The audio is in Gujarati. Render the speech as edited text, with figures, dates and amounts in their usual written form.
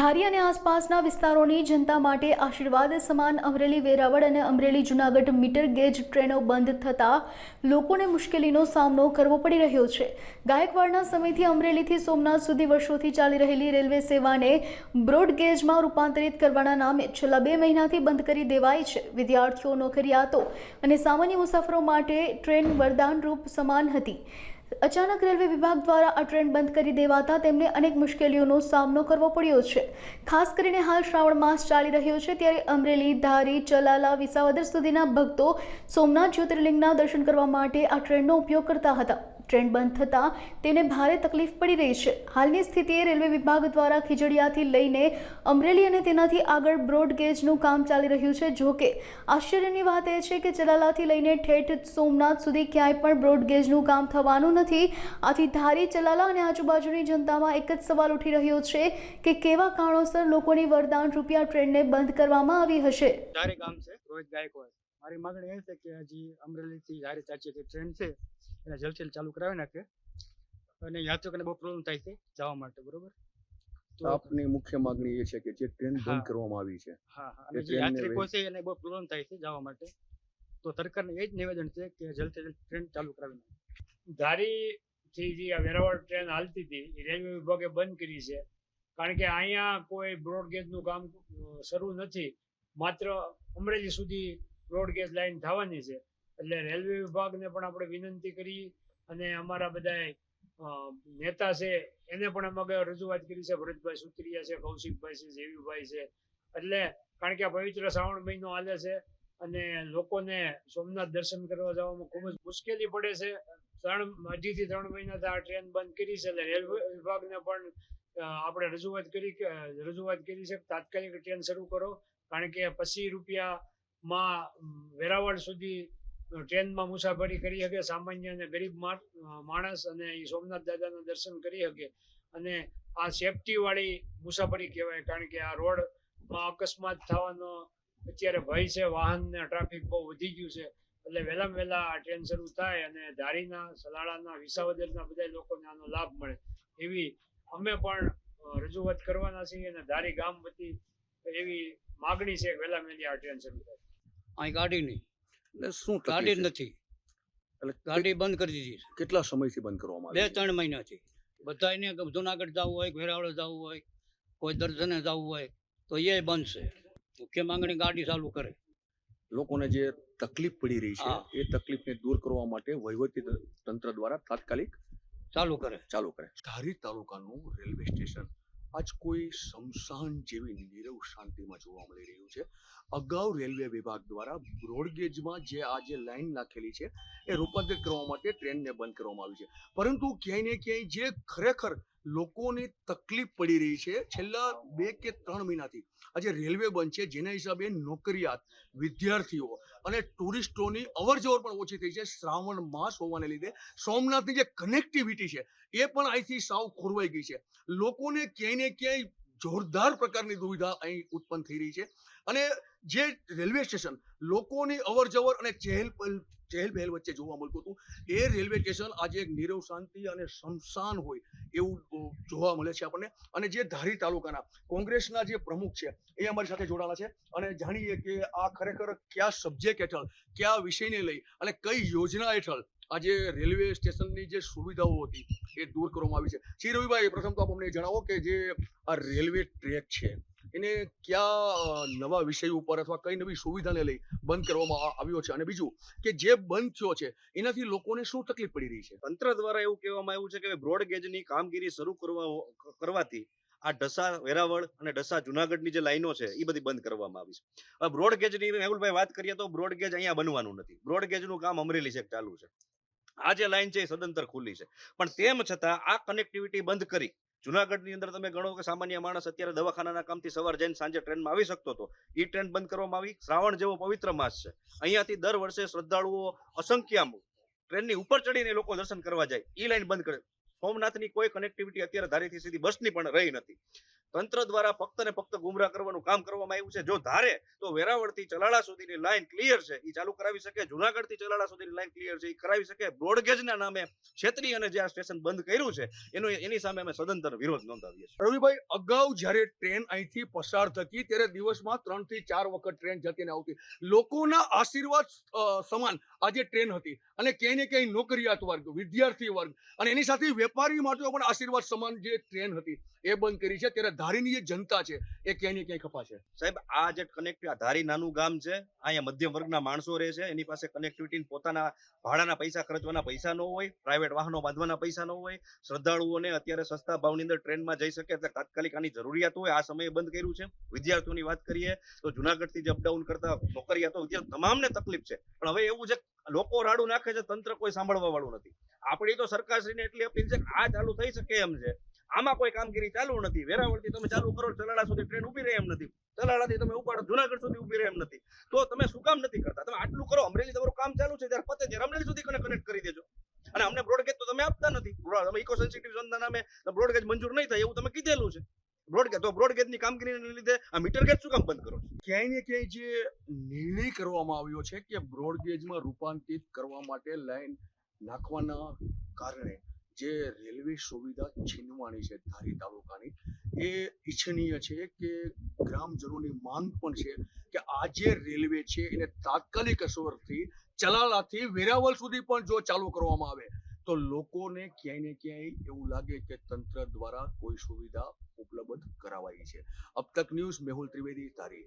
ધારી અને આસપાસના વિસ્તારોની જનતા માટે આશીર્વાદ સમાન અમરેલી વેરાવળ અને અમરેલી જૂનાગઢ મીટર ગેજ ટ્રેનો બંધ થતાં લોકોને મુશ્કેલીનો સામનો કરવો પડી રહ્યો છે। ગાયકવાડના સમયથી અમરેલીથી સોમનાથ સુધી વર્ષોથી ચાલી રહેલી રેલવે સેવાને બ્રોડગેજમાં રૂપાંતરિત કરવાના નામે છેલ્લા 2 મહિનાથી બંધ કરી દેવાઈ છે। વિદ્યાર્થીઓ, નોકરિયાતો અને સામાન્ય મુસાફરો માટે ટ્રેન વરદાનરૂપ સમાન હતી। અચાનક રેલવે વિભાગ દ્વારા આ ટ્રેન બંધ કરી દેવાતા તેમને અનેક મુશ્કેલીઓનો સામનો કરવો પડ્યો છે। ખાસ કરીને હાલ શ્રાવણ માસ ચાલી રહ્યો છે ત્યારે અમરેલી, ધારી, ચલાલા, વિસાવદર સુધીના ભક્તો સોમનાથ જ્યોતિર્લિંગના દર્શન કરવા માટે આ ટ્રેનનો ઉપયોગ કરતા હતા। ટ્રેન બંધ થતાં તેને ભારે તકલીફ પડી રહી છે। હાલની સ્થિતિએ રેલવે વિભાગ દ્વારા ખીજડીયાથી લઈને અમરેલી અને તેનાથી આગળ બ્રોડગેજનું કામ ચાલી રહ્યું છે। જો કે આશ્ચર્યની વાત એ છે કે ચલાલાથી લઈને ઠેઠ સોમનાથ સુધી ક્યાંય પણ બ્રોડગેજનું કામ થવાનું નથી। આથી ધારી, ચલાલા અને આજુબાજુની જનતામાં એક જ સવાલ ઉઠી રહ્યો છે કે કેવા કારણોસર લોકોની વરદાન રૂપિયા ટ્રેનને બંધ કરવામાં આવી હશે। ધારી ગામ છે રોહિત ગાયકવાડ। મારી માંગણી એ છે કે હજી અમરેલીથી ધારી ચાચી જે ટ્રેન છે એને જલ્દથી ચાલુ કરાવી નાખે અને યાત્રિકોને બહુ પ્રોબ્લેમ થાય છે જવા માટે, બરોબર? તો આપની મુખ્ય માંગણી એ છે કે જે ટ્રેન બંધ કરવામાં આવી છે, અને જે યાત્રિકો છે એને બહુ પ્રોબ્લેમ થાય છે જવા માટે, તો સરકારને એ જ નિવેદન છે કે જલ્દથી જલ્દ ટ્રેન ચાલુ કરાવી નાખે। ધારીથી જે આ વેરાવળ ટ્રેન હાલતી હતી એ રેલવે વિભાગે બંધ કરી છે, કારણ કે અહીંયા કોઈ બ્રોડગેજનું કામ શરૂ નથી, માત્ર અમરેલી સુધી બ્રોડગેજ લાઈન થવાની છે। એટલે રેલવે વિભાગને પણ આપણે વિનંતી કરી અને અમારા બધા નેતા છે એને પણ અમે રજૂઆત કરી છે, ભરતભાઈ સુત્રિયા છે, કૌશિકભાઈ છે, જેવીભાઈ છે। એટલે કારણ કે આ પવિત્ર શ્રાવણ મહિનો હાલે છે અને લોકોને સોમનાથ દર્શન કરવા જવામાં ખૂબ જ મુશ્કેલી પડે છે। 2.5 થી 3 મહિનાથી આ ટ્રેન બંધ કરી છે, એટલે રેલવે વિભાગને પણ આપણે રજૂઆત કરી છે તાત્કાલિક ટ્રેન શરૂ કરો, કારણ કે 25 રૂપિયામાં વેરાવળ સુધી ટ્રેનમાં મુસાફરી કરી શકે સામાન્ય અને ગરીબ માણસ, અને એ સોમનાથ દાદાના દર્શન કરી શકે। અને આ સેફટીવાળી મુસાફરી કહેવાય, કારણ કે આ રોડમાં અકસ્માત થવાનો અત્યારે ભય છે, વાહનને ટ્રાફિક બહુ વધી ગયું છે। એટલે વહેલામાં વહેલા આ ટ્રેન શરૂ થાય અને ધારીના, સલાળાના, વિસાવદરના બધા લોકોને આનો લાભ મળે એવી અમે પણ રજૂઆત કરવાના છીએ અને ધારી ગામ વતી એવી માગણી છે કે વહેલામાં વહેલી આ ટ્રેન શરૂ થાય। અહીં ગાડી નહીં, એટલે શું ગાડી જ નથી, એટલે ગાડી બંધ કરી દીધી। કેટલા સમયથી બંધ કરવામાં આવી 2-3 મહિનાથી બધાને જુનાગઢ જવું હોય, વેરાવળ જવું હોય, કોઈ દર્શને જવું હોય તો એ બંધ છે। મુખ્ય માંગણી ગાડી ચાલુ કરે। લોકોને જે તકલીફ પડી રહી છે એ તકલીફને દૂર કરવા માટે વહીવટી તંત્ર દ્વારા તાત્કાલિક ચાલુ કરે। ધારી તાલુકાનું રેલવે સ્ટેશન આજ કોઈ શમશાન જેવી નીરવ શાંતિમાં જોવા મળી રહ્યું છે। અગાઉ રેલવે વિભાગ દ્વારા બ્રોડગેજમાં જે આ જે લાઈન નાખેલી છે એ રૂપાંતરિત કરવા માટે ટ્રેનને બંધ કરવામાં આવી છે, પરંતુ ક્યાંય ને ક્યાંય જે ખરેખર લોકોની તકલીફ પડી રહી છે છેલ્લા 2 કે 3 મહિનાથી આજે રેલવે બંધ છે, જેના હિસાબે નોકરિયાત, વિદ્યાર્થીઓ અને ટુરિસ્ટોની અવરજવર પણ ઓછી થઈ છે। શ્રાવણ માસ હોવાને લીધે સોમનાથની જે કનેક્ટિવિટી છે એ પણ અહીંથી સાવ ખોરવાઈ ગઈ છે। લોકોને ક્યાંય ને ક્યાંય જોરદાર પ્રકારની દુવિધા અહીં ઉત્પન્ન થઈ રહી છે અને જે રેલવે સ્ટેશન લોકોની અવરજવર અને ચહેલ પહેલ વચ્ચે જોવા મળતું હતું એ રેલવે સ્ટેશન આજે એક નીરવ શાંતિ અને શમશાન હોય એવું જોવા મળે છે આપણને। અને જે ધારી તાલુકાના કોંગ્રેસના જે પ્રમુખ છે એ અમારી સાથે જોડાયેલા છે અને જાણીએ કે આ ખરેખર કયા સબ્જેક્ટ હેઠળ, કયા વિષયને લઈ અને કઈ યોજના હેઠળ આજે રેલવે સ્ટેશનની જે સુવિધાઓ હતી એ દૂર કરવામાં આવી છે। શ્રી રવિભાઈ, પ્રથમ તો આપ અમને જણાવો કે જે આ રેલવે ટ્રેક છે એને કયા નવા વિષય ઉપર અથવા કઈ નવી સુવિધાને લઈ બંધ કરવામાં આવ્યો છે, અને બીજું કે જે બંધ થયો છે એનાથી લોકોને શું તકલીફ પડી રહી છે? તંત્ર દ્વારા એવું કહેવામાં આવ્યું છે કે બ્રોડગેજની કામગીરી શરૂ કરવાથી આ ઢસા વેરાવળ અને ઢસા જુનાગઢની જે લાઈનો છે એ બધી બંધ કરવામાં આવી છે। હવે બ્રોડગેજની મેહુલભાઈ વાત કરીએ તો બ્રોડગેજ અહીંયા બનવાનું નથી, બ્રોડગેજનું કામ અમરેલી છે ચાલુ છે। આ જે લાઈન છે એ સદંતર ખુલ્લી છે, પણ તેમ છતાં આ કનેક્ટિવિટી બંધ કરી જુનાગઢની અંદર તમે ગણો કે સામાન્ય માણસ અત્યારે દવાખાનાના કામથી સવાર જઈને સાંજે ટ્રેનમાં આવી શકતો હતો, એ ટ્રેન બંધ કરવામાં આવી। શ્રાવણ જેવો પવિત્ર માસ છે, અહીંયાથી દર વર્ષે શ્રદ્ધાળુઓ અસંખ્ય ટ્રેનની ઉપર ચડીને લોકો દર્શન કરવા જાય, એ લાઈન બંધ કરે। સોમનાથની કોઈ કનેક્ટિવિટી અત્યારે ધારીથી સીધી બસની પણ રહી નથી। તંત્ર દ્વારા ફક્ત ને ફક્ત ગુમરાહ કરવાનું કામ કરવામાં આવ્યું છે. જો ધારે તો વેરાવળથી ચલાળા સુધીની લાઈન ક્લિયર છે એ ચાલુ કરાવી શકે, જુનાગઢથી ચલાળા સુધીની લાઈન ક્લિયર છે એ કરાવી શકે. બ્રોડગેજના નામે છેતરી અને જે આ સ્ટેશન બંધ કર્યું છે એની સામે અમે સદંતર વિરોધ નોંધાવીએ છીએ. રવિભાઈ, અગાઉ જ્યારે ટ્રેન અહીંથી પસાર થતી ત્યારે દિવસમાં 3 થી 4 વખત ટ્રેન જતી ને આવતી. લોકોના આશીર્વાદ સમાન આજે ટ્રેન હતી અને ક્યાંય ને ક્યાંય નોકરિયાત વર્ગ, વિદ્યાર્થી વર્ગ અને એની સાથે વેપારી માટે પણ આશીર્વાદ સમાન જે ટ્રેન હતી એ બંધ કરી છે. ત્યારે ધારીની જે જનતા છે એ ક્યાંય ને ક્યાંય ખપા છે. સાહેબ, આ જે કનેક્ટિવિટી, ધારી નાનું ગામ છે, અહીંયા મધ્યમ વર્ગના માણસો રહે છે, એની પાસે કનેક્ટિવિટી પોતાના ભાડાના પૈસા ખર્ચવાના પૈસા ન હોય, પ્રાઇવેટ વાહનો બાંધવાના પૈસા ન હોય, શ્રદ્ધાળુઓને અત્યારે સસ્તા ભાવની અંદર ટ્રેનમાં જઈ શકે એટલે તાત્કાલિક આની જરૂરિયાત હોય, આ સમયે બંધ કર્યું છે. વિદ્યાર્થીઓની વાત કરીએ તો જુનાગઢથી જે અપડાઉન કરતા નોકરિયાતો વિદ્યાર્થી તમામને તકલીફ છે. પણ હવે એવું છે લોકો રાડું નાખે છે, તંત્ર કોઈ સાંભળવા વાળું નથી. આપણી તો સરકારશ્રીને એટલી અપીલ છે કે આ ચાલુ થઈ શકે એમ છે, આમાં કોઈ કામગીરી ચાલુ નથી. વેરાવળથી તમે ચાલુ કરો, ચલાળા સુધી ટ્રેન ઉભી રહે એમ નથી, ચલાળાથી તમે ઉપાડો જુનાગઢ સુધી ઉભી રહે એમ નથી. તો તમે શું કામ નથી કરતા? તમે આટલું કરો, અમરેલી તમારું કામ ચાલુ છે, ત્યારે પતે ત્યારે અમરેલી સુધી કનેક્ટ કરી દેજો. અને અમને બ્રોડગેજ તો તમે આપતા નથી. તમે ઇકો સેન્સિટિવ ઝોનના નામે બ્રોડગેજ મંજૂર નહીં થાય એવું તમે કીધેલું છે. બ્રોડગેજની કામગીરીને લીધે આ મીટર ગેજ શું કામ બંધ કરો? ક્યાંય ને ક્યાંય જે નિર્ણય કરવામાં આવ્યો છે કે બ્રોડગેજમાં રૂપાંતરિત કરવા માટે લાઈન નાખવાના કારણે જે રેલવે સુવિધા છીનવાની છે ધારી તાલુકાની, એ ઈચ્છનીય છે કે ગ્રામજનોની માંગ પણ છે કે આ જે રેલવે છે એને તાત્કાલિક અસરથી ચલાલાથી વેરાવળ સુધી પણ જો ચાલુ કરવામાં આવે તો લોકોને ક્યાંય ને ક્યાંય એવું લાગે કે તંત્ર દ્વારા કોઈ સુવિધા ઉપલબ્ધ કરાવાઈ છે. અબ તક ન્યૂઝ, મેહુલ ત્રિવેદી, ધારી.